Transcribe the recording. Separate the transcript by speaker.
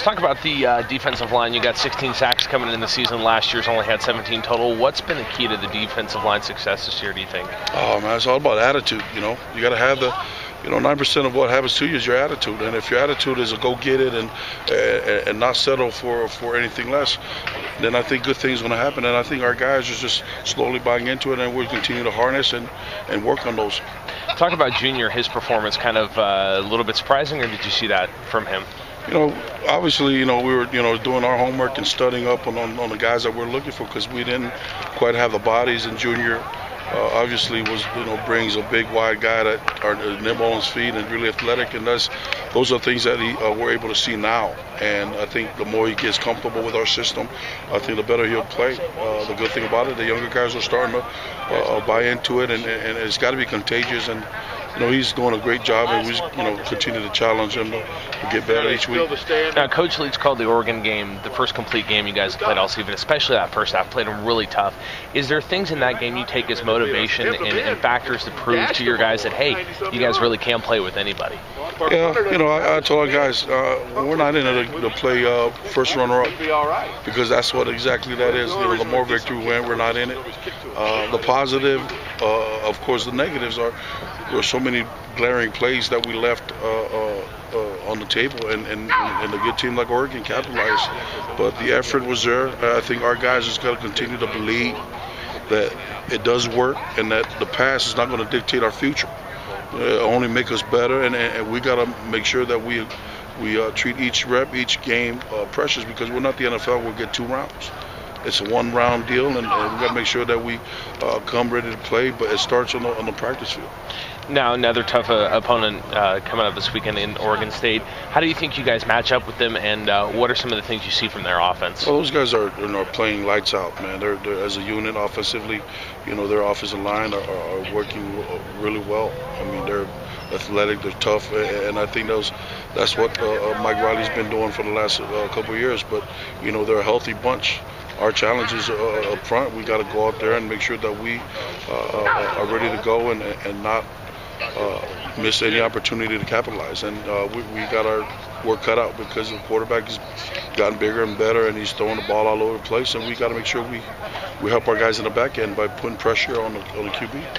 Speaker 1: Talk about the defensive line. You got 16 sacks coming in the season. Last year's only had 17 total. What's been the key to the defensive line success this year, do you think?
Speaker 2: Oh, man, it's all about attitude, you know. You got to have the, 9% of what happens to you is your attitude. And if your attitude is a go get it and not settle for anything less, then I think good things are going to happen. And I think our guys are just slowly buying into it, and we'll continue to harness and work on those.
Speaker 1: Talk about Junior, his performance, kind of a little bit surprising, or did you see that from him?
Speaker 2: Obviously, we were, doing our homework and studying up on the guys that we're looking for, because we didn't quite have the bodies. And Junior obviously brings a big, wide guy that are nimble on his feet and really athletic, and those are things that we're able to see now. And I think the more he gets comfortable with our system, I think the better he'll play. The good thing about it, the younger guys are starting to buy into it, and it's got to be contagious. And he's doing a great job, and we continue to challenge him to get better each week.
Speaker 1: Now, Coach Leach called the Oregon game the first complete game you guys played all season, especially that first half. Played them really tough. Is there things in that game you take as motivation and factors to prove to your guys that, hey, you guys really can play with anybody?
Speaker 2: Yeah, I told our guys, we're not in it to play first runner-up, because that's what exactly that is. The more victory we win, we're not in it. The positive, of course, the negatives are there were so many glaring plays that we left on the table, and a good team like Oregon capitalized. But the effort was there. I think our guys just got to continue to believe that it does work, and that the past is not going to dictate our future. Only make us better, and we got to make sure that we treat each rep, each game precious, because we're not the NFL. We'll get 2 rounds. It's a 1-round deal, and we got to make sure that we come ready to play. But it starts on the practice field.
Speaker 1: Now, another tough opponent coming up this weekend in Oregon State. How do you think you guys match up with them, and what are some of the things you see from their offense?
Speaker 2: Well, those guys are playing lights out, man. They're as a unit offensively. Their offensive line are working really well. I mean, they're athletic, they're tough, and I think that's what Mike Riley's been doing for the last couple of years. But they're a healthy bunch. Our challenge is up front. We got to go out there and make sure that we are ready to go and not miss any opportunity to capitalize. And we got our work cut out, because the quarterback has gotten bigger and better, and he's throwing the ball all over the place. And we got to make sure we help our guys in the back end by putting pressure on the QB.